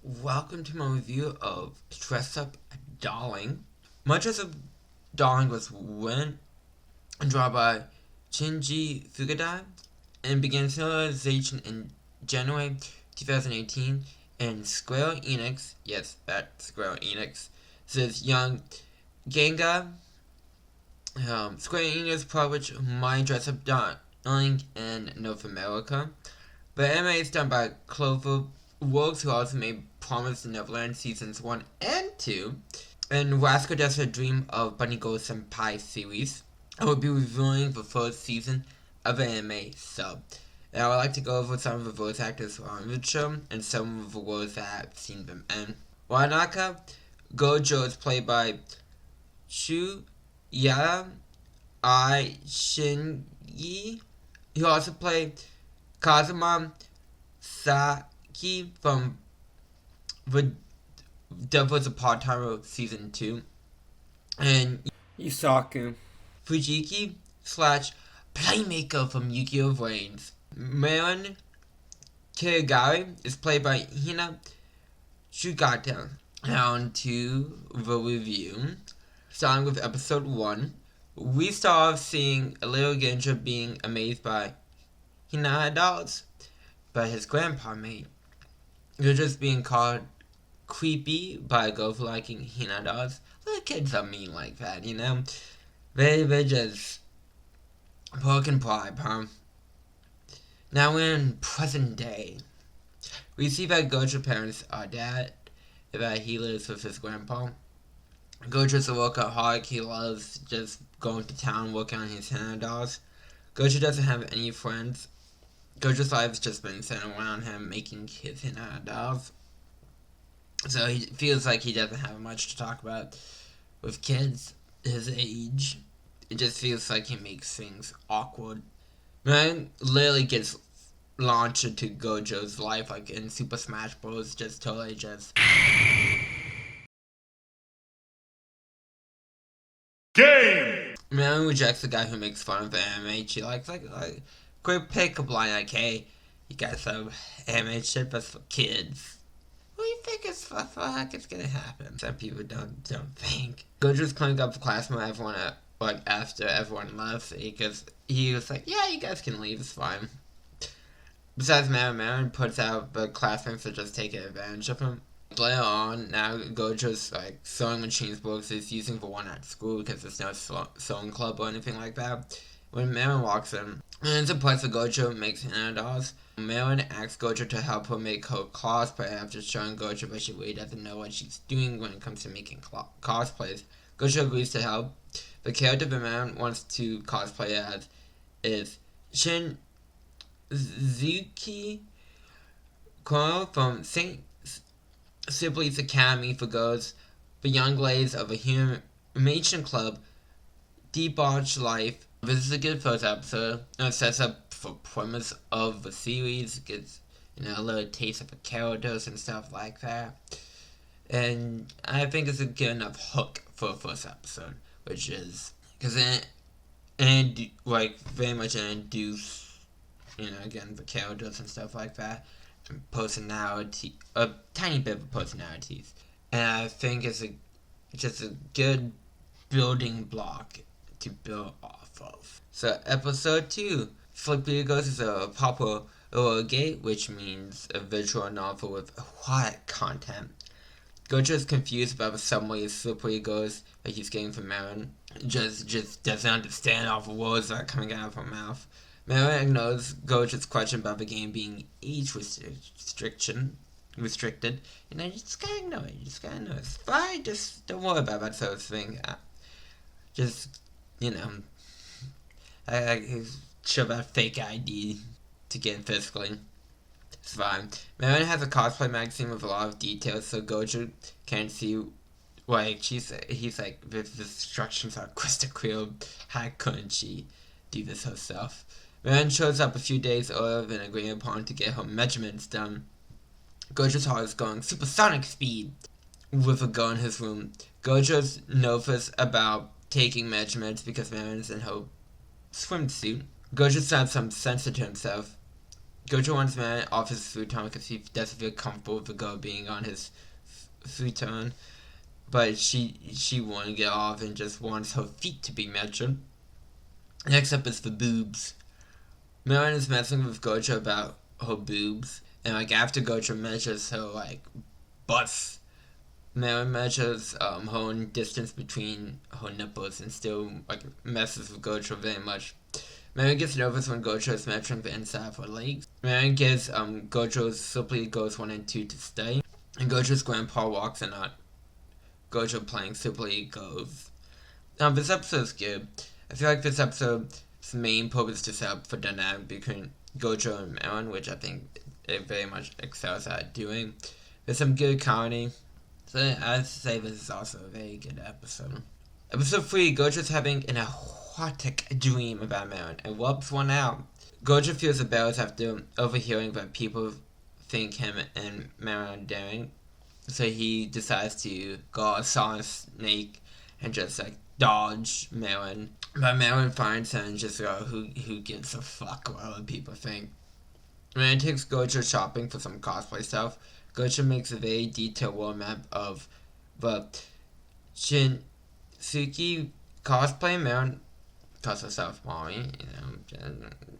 Welcome to my review of Dress Up Darling. My Dress Up Darling was written and drawn by Shinji Fukada and began serialization in January 2018. And Square Enix, yes, that's Square Enix, says young Ganga. Square Enix published My Dress Up Darling in North America. The anime is done by Clover Works, who also made Promised Neverland Seasons 1 and 2, and Rascal Does a Dream of Bunny Girl Senpai series. I will be reviewing the first season of the anime sub. And I would like to go over some of the voice actors on the show and some of the roles that I've seen them in. Wanaka Gojo is played by Shuya I Shinji. He also played Kazuma Saki from the Devil's Part-Time Season 2, and Yusaku Fujiki / Playmaker from Yu-Gi-Oh! Reigns. Marin Kirigari is played by Hina Shugata. On to the review. Starting with episode 1, we start off seeing a little Genja being amazed by Hinata dolls, but his grandpa mate. They're just being called creepy by a girl for liking Hinata dolls. Little kids are mean like that, you know? They're just poking pride, huh? Now we're in present day. We see that Gojo's parents are dead, that he lives with his grandpa. Gojo's a workaholic. He loves just going to town working on his Hinata dolls. Gojo doesn't have any friends. Gojo's life's just been centered around him making his Hinata dolls. So he feels like he doesn't have much to talk about with kids his age. It just feels like he makes things awkward. Man literally gets launched into Gojo's life, like in Super Smash Bros. Just totally just Game! Man rejects the guy who makes fun of the anime she likes. Like quick pick-up line like, hey, you guys have anime shit that's for kids. What do you think is what the heck is gonna happen? Some people don't think. Gojo's cleaning up the classroom everyone after everyone left because he was like, yeah, you guys can leave, it's fine. Besides, Marin puts out the classmates that just taking advantage of him. Later on, now Gojo's sewing machines books is using the one at school because there's no sewing club or anything like that. When Marin walks in, and surprised that Gojo makes Hinata dolls, Marin asks Gojo to help her make her cosplay after showing Gojo that she really doesn't know what she's doing when it comes to making cosplays. Gojo agrees to help. The character that Marin wants to cosplay as is Shinzuki Kono from St. Sibley's Academy for Girls, the young ladies of a Humation Club, debauched life. This is a good first episode. It sets up the premise of the series, gets a little taste of the characters and stuff like that. And I think it's a good enough hook for the first episode, which is because it very much introduce again the characters and stuff like that. Personality, a tiny bit of personalities, and I think it's just a good building block to build off of. So episode 2, Slippery Ghost is a proper gate, which means a visual novel with a lot of content. Gojo is confused about the summary of Slippery Ghost that he's getting from Marin. Just doesn't understand all the words that are coming out of her mouth. Marin ignores Gojo's question about the game being age restricted, and I just gotta ignore it. It's fine, just don't worry about that sort of thing. I show that fake ID to get physically. It's fine. Marin has a cosplay magazine with a lot of details, so Gojo can't see. He's like, the instructions are crystal clear. How couldn't she do this herself? Marin shows up a few days earlier than agreed upon to get her measurements done. Gojo's heart is going supersonic speed with a girl in his room. Gojo's nervous about taking measurements because Marin's in her swimsuit. Gojo sounds some sense to himself Gojo wants Marin off his futon because he doesn't feel comfortable with the girl being on his futon. But she won't get off and just wants her feet to be measured. Next up is the boobs. Marin is messing with Gojo about her boobs. And after Gojo measures her butts, Marin measures her own distance between her nipples and still messes with Gojo very much. Marin gets nervous when Gojo is measuring the inside of her legs. Marin gives Gojo's Super League Goals 1 and 2 to stay. And Gojo's grandpa walks in on Gojo playing Super League Goals. This episode is good. I feel like this episode's main purpose is to set up for dynamic between Gojo and Marin, which I think it very much excels at doing. There's some good comedy. So I'd say this is also a very good episode. Episode 3, Gojo's having an erotic dream about Marin and whoops one out. Gojo feels embarrassed after overhearing that people think him and Marin are daring. So he decides to go saw a snake and just dodge Marin. But Marin finds him and just who gives a fuck what other people think. Marin takes Gojo shopping for some cosplay stuff. Gojo makes a very detailed world map of the Shinsuke cosplay. Marin calls herself mommy,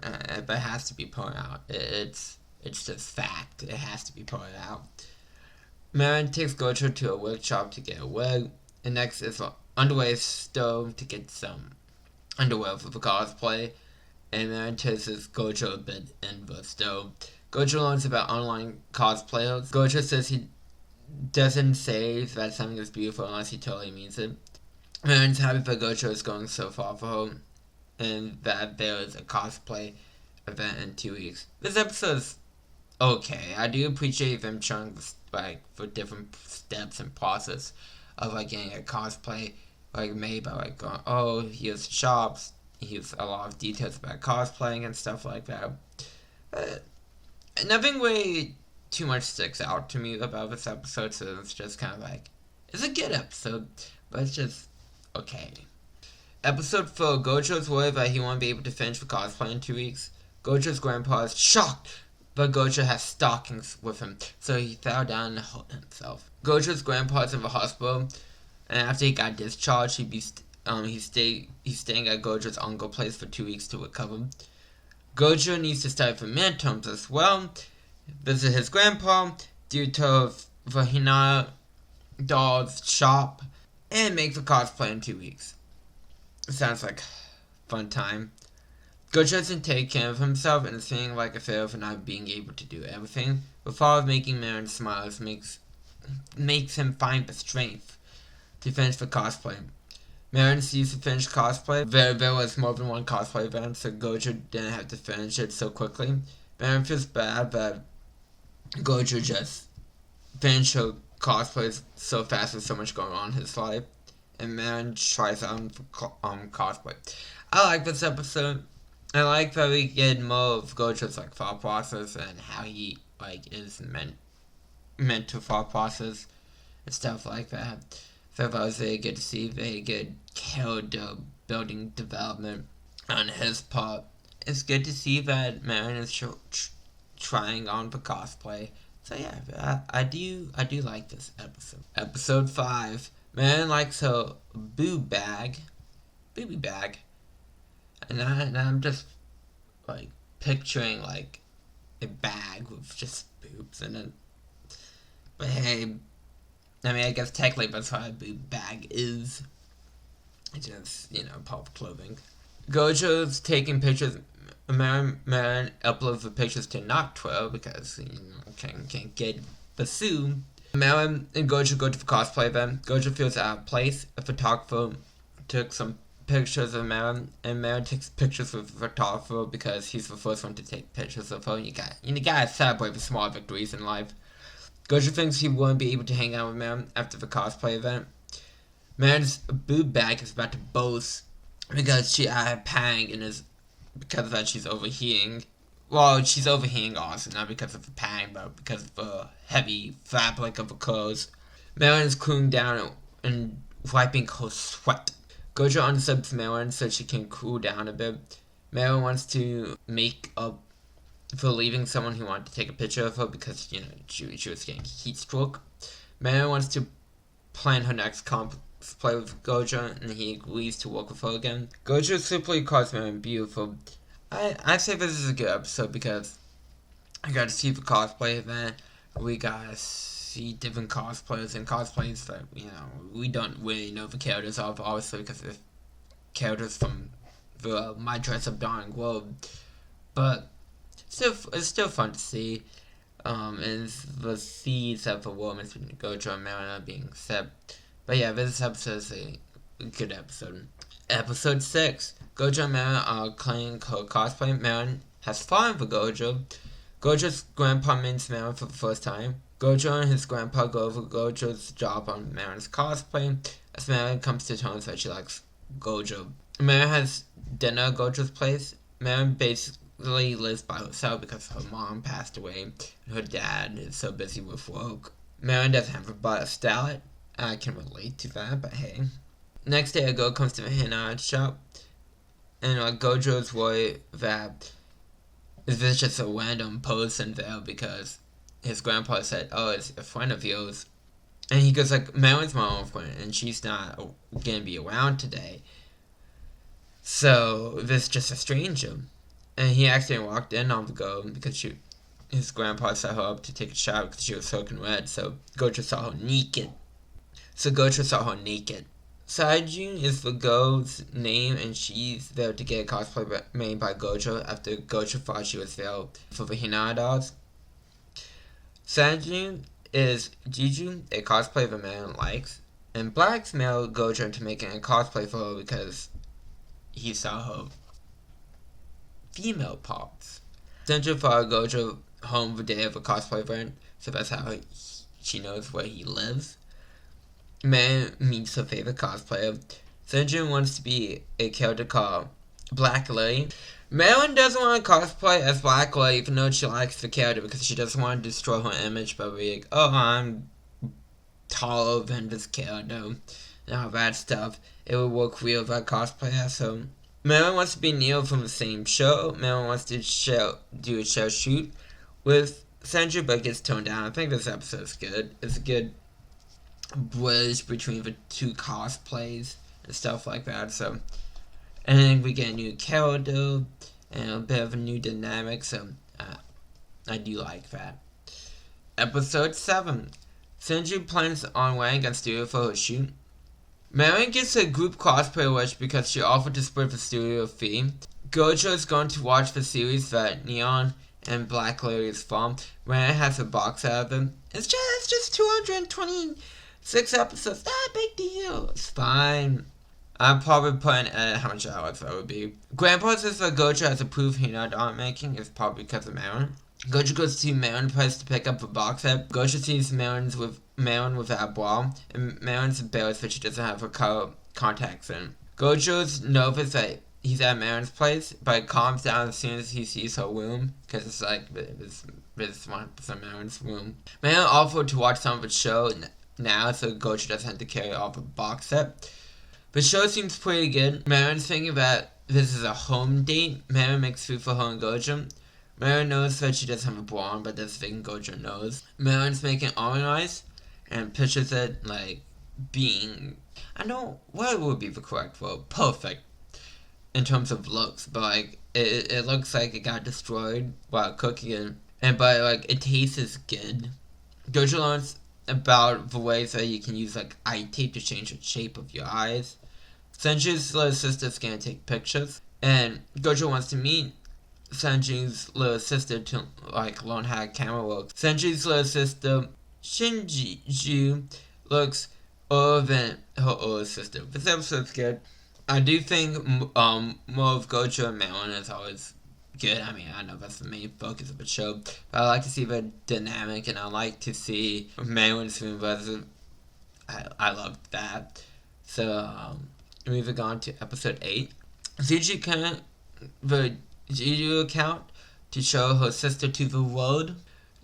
but it has to be pointed out. It's just fact. It has to be pointed out. Marin takes Gojo to a workshop to get a wig. And next is an underwear store to get some underwear for the cosplay. And Marin chases Gojo a bit in the store. Gojo learns about online cosplayers. Gojo says he doesn't say that something is beautiful unless he totally means it. Marin's happy that Gojo is going so far for her, and that there is a cosplay event in 2 weeks. This episode is okay. I do appreciate them trying for different steps and process of getting a cosplay made by here's shops, here's a lot of details about cosplaying and stuff like that. Nothing way too much sticks out to me about this episode, so it's just kind of it's a good episode, but it's just okay. Episode 4, Gojo's worried that he won't be able to finish the cosplay in 2 weeks. Gojo's grandpa is shocked, but Gojo has stockings with him, so he fell down and hurt himself. Gojo's grandpa is in the hospital, and after he got discharged, he's staying at Gojo's uncle place for 2 weeks to recover. Gojo needs to study for midterms as well, visit his grandpa, due to the Hinata doll's shop, and make the cosplay in 2 weeks. It sounds like fun time. Gojo doesn't take care of himself and is feeling like a failure for not being able to do everything. The thought of making Marin smile makes him find the strength to finish the cosplay. Marin sees to finish cosplay. There was more than one cosplay event, so Gojo didn't have to finish it so quickly. Marin feels bad that Gojo just finished her cosplays so fast with so much going on in his life. And Marin tries on cosplay. I like this episode. I like that we get more of Gojo's thought process and how he is meant to thought process and stuff like that. So that was very good to see. Very good character building development on his part. It's good to see that Marin is trying on the cosplay. So yeah, I do like this episode. Episode 5. Marin likes her booby bag, and I'm just picturing a bag with just boobs in it. But hey, I guess technically that's what a boob bag is. It's just, part of clothing. Gojo's taking pictures. Marin uploads the pictures to not Twitter because, can't get bassoon. Marin and Gojo go to the cosplay event. Gojo feels out of place. A photographer took some pictures of Marin, and Marin takes pictures with the photographer because he's the first one to take pictures of her. You gotta celebrate the small victories in life. Gojo thinks he won't be able to hang out with Marin after the cosplay event. Marin's boob bag is about to burst because she had a pang and because of that she's overheating. Well, she's overheating also, not because of the pang, but because of the heavy fabric of her clothes. Marin is cooling down and wiping her sweat. Gojo unsubs Marin so she can cool down a bit. Marin wants to make up for leaving someone who wanted to take a picture of her because, she was getting heat stroke. Marion wants to plan her next cosplay with Gojo, and he agrees to work with her again. Gojo simply calls Marion beautiful. I say this is a good episode because I got to see the cosplay event. We got to see different cosplayers and cosplays that, we don't really know the characters of, obviously, because they're characters from the My Dress Up Darling Globe. But it's still fun to see. And the seeds of the romance between Gojo and Marion are being set. But yeah, this episode is a good episode. Episode 6. Gojo and Marion are playing cosplay. Marion has fallen for Gojo. Gojo's grandpa meets Marion for the first time. Gojo and his grandpa go over Gojo's job on Marion's cosplay, as Marion comes to terms that she likes Gojo. Marion has dinner at Gojo's place. Marion basically lives by herself because her mom passed away and her dad is so busy with work. Marion doesn't have a butt salad. I can relate to that, but hey. Next day, a girl comes to the Hinata shop, and Gojo's worried that is this just a random person there because his grandpa said, oh, it's a friend of yours. And he goes Marion's my own friend, and she's not going to be around today. So, this is just a stranger. And he accidentally walked in on the girl because his grandpa set her up to take a shower because she was soaking wet. So, Gojo saw her naked. Saijun is the girl's name, and she's there to get a cosplay made by Gojo after Gojo thought she was there for the Hinata dolls. Saijun is Jiju, a cosplay the man likes, and blackmailed Gojo into making a cosplay for her because he saw her female parts. Senju followed Gojo home the day of a cosplay event, so that's how she knows where he lives. Marion meets her favorite cosplayer. Senju wants to be a character called Black Lily. Marion doesn't want to cosplay as Black Lily even though she likes the character because she doesn't want to destroy her image by being I'm taller than this character and all that stuff. It would work real if I cosplay as her. Marion wants to be Neo from the same show. Marion wants to do a show shoot with Senju, but gets toned down. I think this episode is good. It's a good bridge between the two cosplays and stuff like that. So, and then we get a new character and a bit of a new dynamic. So, I do like that. Episode 7. Senju plans on wearing a studio for her shoot. Marion gets a group cosplay wish because she offered to split the studio fee. Gojo is going to watch the series that Neon and Black Lily is from. Marion has a box out of them. It's just 226 episodes. Not a big deal. It's fine. I'm probably putting at how much hours that would be. Grandpa says that Gojo has approved Hinata art making. It's probably because of Marion. Gojo goes to Marion's place to pick up a box set. Gojo sees Marion without a bra, and Marion's embarrassed that she doesn't have her color contacts in. Gojo's nervous that he's at Marion's place, but calms down as soon as he sees her room, because it's this 100% Marion's room. Marion offered to watch some of the show now, so Gojo doesn't have to carry off a box set. The show seems pretty good. Marion's thinking that this is a home date. Marion makes food for her and Gojo. Marion knows that she doesn't have a bra on, but that's the thing Gojo knows. Marion's making almond rice and pictures it being, what would be the correct word? Perfect in terms of looks, but it looks like it got destroyed while cooking it, but it tastes good. Gojo learns about the ways that you can use eye tape to change the shape of your eyes. Senju's little sister's gonna take pictures, and Gojo wants to meet Senju's little sister to learn how camera works. Senju's little sister Shinji looks older than her older sister. This episode's good. I do think more of Gojo and Marion is always good. I mean, I know that's the main focus of the show, but I like to see the dynamic, and I like to see Marion's film versus. I love that. So, moving on to episode 8. Suji can the Juju account to show her sister to the world.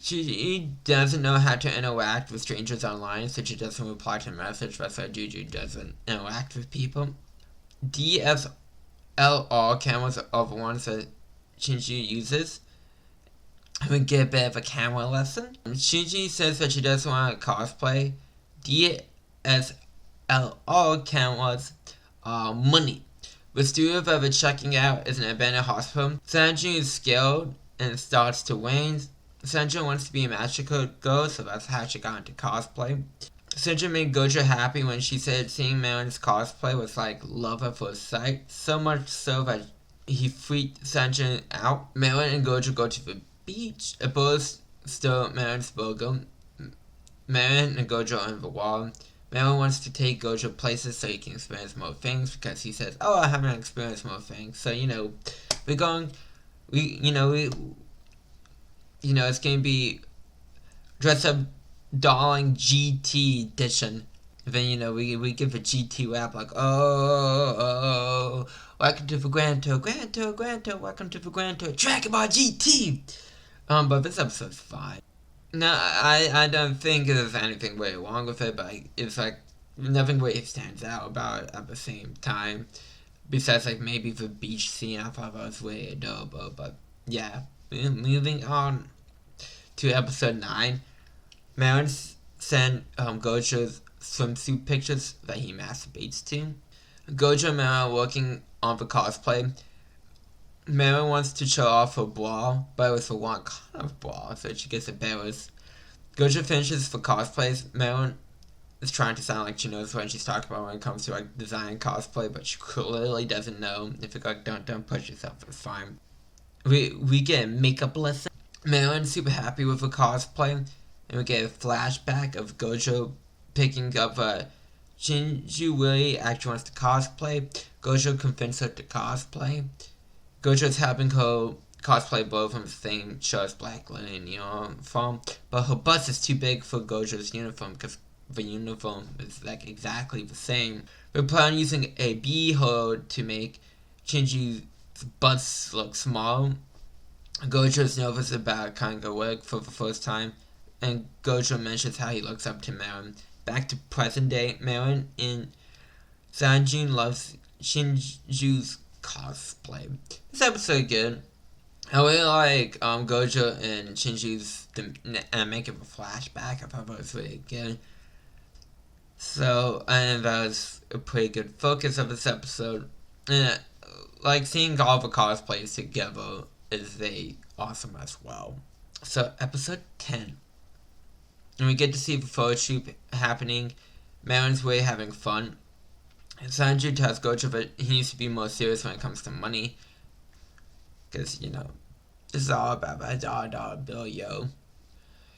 She doesn't know how to interact with strangers online, so she doesn't reply to message. That's why Juju doesn't interact with people. DSLR cameras are the ones that Shinji uses, we get a bit of a camera lesson. Shinji says that she doesn't want to cosplay. DSLR cameras are money. The studio of ever checking out is an abandoned hospital. Sanjun is scared and starts to wane. Sanjun wants to be a magical girl, so that's how she got into cosplay. Sanjun made Gojo happy when she said seeing Marin's cosplay was like love at first sight, so much so that he freaked Sanjun out. Marin and Gojo go to the beach. A bullet stole Marin's logo. Marin and Gojo on the wall. Marin wants to take Gojo places so he can experience more things because he says, "Oh, I haven't experienced more things." So we're going. It's gonna be dress up, darling GT edition. Then we give a GT rap like, oh, welcome to the Grand Tour, welcome to the Grand Tour, Dragon Ball GT. But this episode's fine. No, I don't think there's anything really wrong with it, but it's like nothing really stands out about it at the same time. Besides like maybe the beach scene, I thought that was really adorable. But yeah, moving on to episode 9. Marin sent Gojo's swimsuit pictures that he masturbates to. Gojo and Marin working on the cosplay. Marin wants to show off her bra, but it was the wrong kind of bra, so she gets embarrassed. Gojo finishes the cosplays. Marin is trying to sound like she knows what she's talking about when it comes to like designing cosplay, but she clearly doesn't know. If you're like, don't push yourself, it's fine. We get a makeup lesson. Marin's super happy with the cosplay, and we get a flashback of Gojo picking up Shinji Willie actually wants to cosplay. Gojo convinced her to cosplay. Gojo's helping her cosplay both from the same show's black linen uniform, but her bust is too big for Gojo's uniform because the uniform is like exactly the same. We plan on using a beehole to make Shinji's bust look small. Gojo's nervous about kind of work for the first time, and Gojo mentions how he looks up to Marin. Back to present day, Marin and Sanjun loves Shinju's cosplay. This episode good. I really like Gojo and Shinju's making a flashback. I thought that was really good. So, and that was a pretty good focus of this episode. And like seeing all the cosplays together is very awesome as well. So, episode 10. And we get to see the photo shoot happening. Marin's way having fun. Sanju tells Gojo that he needs to be more serious when it comes to money. Because, this is all about that dollar bill, yo.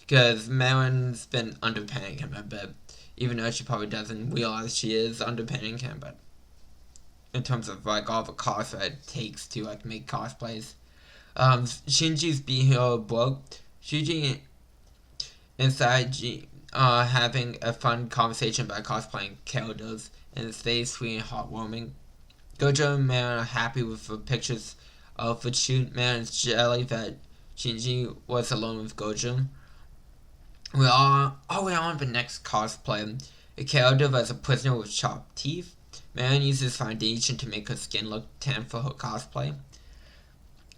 Because Marin's been underpaying him a bit. Even though she probably doesn't realize she is underpaying him. But in terms of, like, all the costs that it takes to, like, make cosplays. Shinji's being broke. Shinji and Saiji are having a fun conversation about cosplaying characters, and it's very sweet and heartwarming. Gojo and Marin are happy with the pictures of the shoot. Marin's jelly that Shinji was alone with Gojo. We're on the next cosplay. A character that's a prisoner with sharp teeth. Marin uses foundation to make her skin look tan for her cosplay.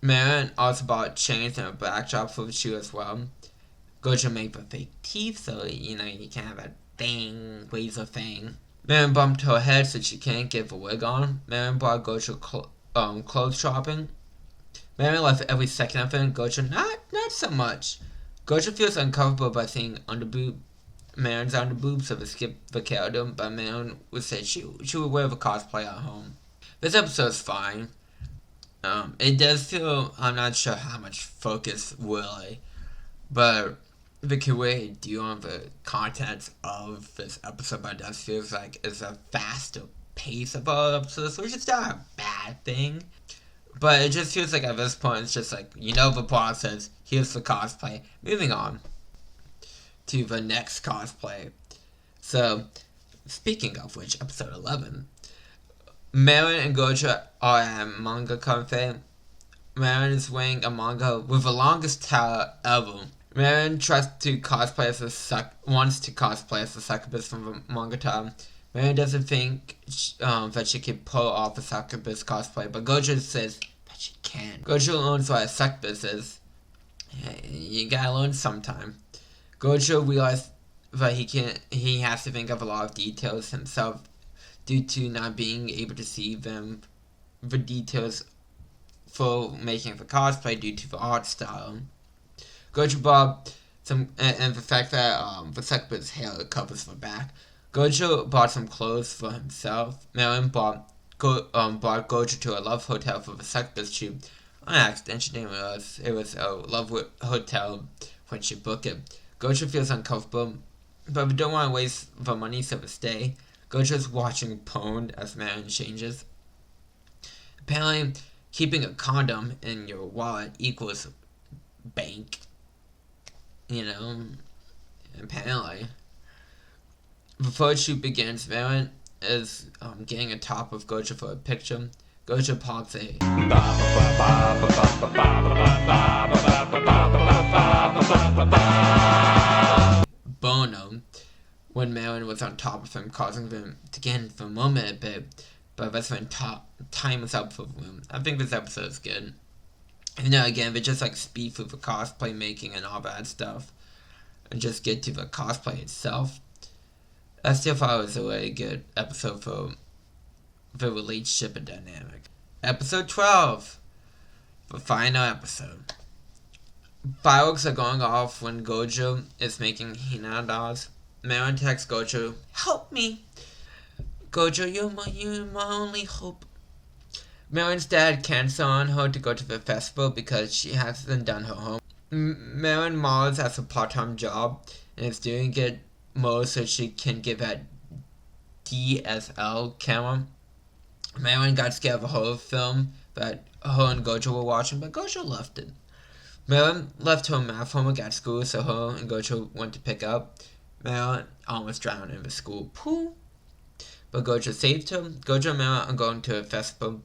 Marin also bought chains and a backdrop for the shoe as well. Gojo made the fake teeth, so you can't have a thing, laser thing. Marin bumped her head so she can't get the wig on. Marin brought Gojo clothes shopping. Marin left every second of it. Gojo not so much. Gojo feels uncomfortable by seeing Marin's underboob, so they skip the character, but Marin would say she would wear the cosplay at home. This episode's fine. It does feel, I'm not sure how much focus really, but they can really do on the content of this episode, but it does feel like it's a faster pace of all episodes, which is not a bad thing. But it just feels like at this point, it's just like, the process, here's the cosplay. Moving on to the next cosplay. So, speaking of which, episode 11. Marin and Gojo are at manga cafe. Marin is wearing a manga with the longest tail ever. Marin wants to cosplay as the succubus from the manga time. Marin doesn't think that she can pull off a succubus cosplay, but Gojo says that she can. Gojo learns what a succubus is. You gotta learn sometime. Gojo realized that he has to think of a lot of details himself due to not being able to see the details for making the cosplay due to the art style. Gojo bought and the fact that the succubus hair covers the back. Gojo bought some clothes for himself. Marin bought Gojo to a love hotel for the succubus shoot. On accident, she didn't realize it was a love hotel when she booked it. Gojo feels uncomfortable, but we don't want to waste the money, so we stay. Gojo's watching porn as Marin changes. Apparently, keeping a condom in your wallet equals bank. Apparently. Before the shoot begins, Marin is getting a top of Gojo for a picture. Gojo pops a bono when Marin was on top of him, causing them to get in the moment a bit, but that's when time is up for them. I think this episode is good. Again, they just speed through the cosplay making and all that stuff, and just get to the cosplay itself. I still thought it was a really good episode for the relationship and dynamic. Episode 12, the final episode. Fireworks are going off when Gojo is making Hina dolls. Marin texts Gojo, "Help me! Gojo, you're my only hope." Marin's dad cancels on her to go to the festival because she hasn't done her homework. Marin models has a part-time job and is doing it more so she can get that DSL camera. Marin got scared of the horror film that her and Gojo were watching, but Gojo left it. Marin left her math homework at school, so her and Gojo went to pick up. Marin almost drowned in the school pool, but Gojo saved her. Gojo and Marin are going to a festival.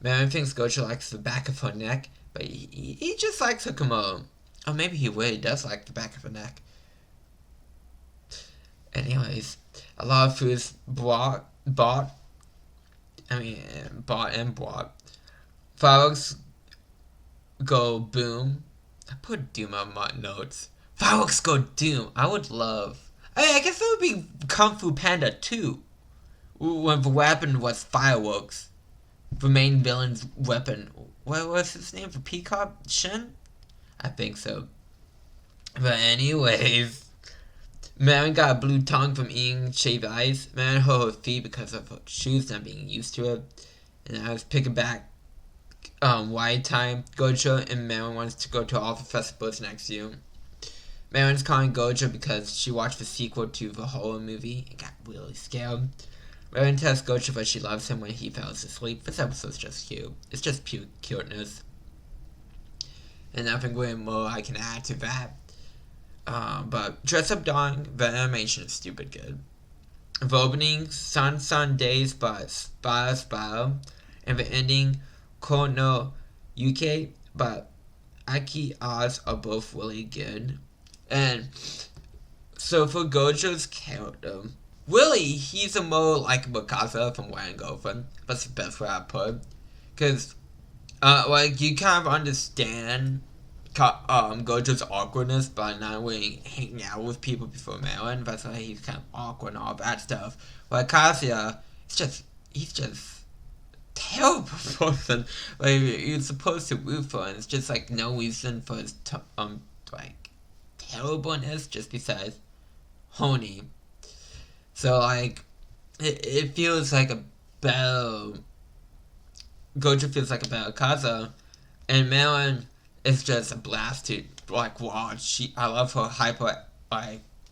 Marin thinks Gojo likes the back of her neck, but he just likes her kimono. Or maybe he really does like the back of her neck. Anyways, a lot of food is bought and bought. Fireworks go boom. I put doom on my notes. Fireworks go doom. I would love. I guess that would be Kung Fu Panda 2. When the weapon was fireworks. The main villain's weapon. What was his name? The Peacock? Shin? I think so. But anyways, Marin got a blue tongue from eating shaved ice. Marin hurt her feet because of her shoes not being used to it. And I was picking back white time. Gojo and Marin wants to go to all the festivals next year. Marin's calling Gojo because she watched the sequel to the horror movie and got really scared. Marin tells Gojo that she loves him when he fell asleep. This episode's just cute. It's just pure cuteness. And nothing really more I can add to that. But Dress Up Dawn, the animation is stupid good. The opening, Sun Days by Spyro, and the ending, Kono Yuke by Aki Oz are both really good. And so for Gojo's character, really, he's a more like Mikasa from Why and Girlfriend. That's the best way I put it. Because, you kind of understand Gojo's awkwardness by not really hanging out with people before Marin. That's why he's kind of awkward and all that stuff. Like Kazuya, he's just terrible person. You're supposed to root for him. It's just no reason for his terribleness just besides Honey. So it feels like a better Gojo feels like a better Kazuya, and Marin is just a blast to watch. I love her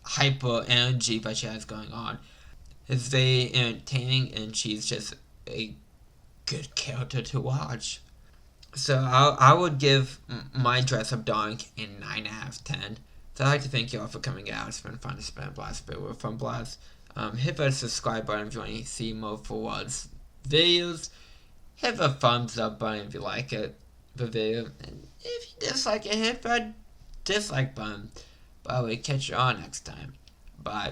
hyper energy that she has going on. It's very entertaining, and she's just a good character to watch. So I would give my Dress Up Dawn a 9 out of 10. So I'd like to thank you all for coming out. It's been fun to spend Blast bit with Fun Blast. Hit that subscribe button if you want to see more Forward's videos. Hit the thumbs up button if you like it, the video. And if you dislike it, hit that dislike button. But I will catch you all next time. Bye.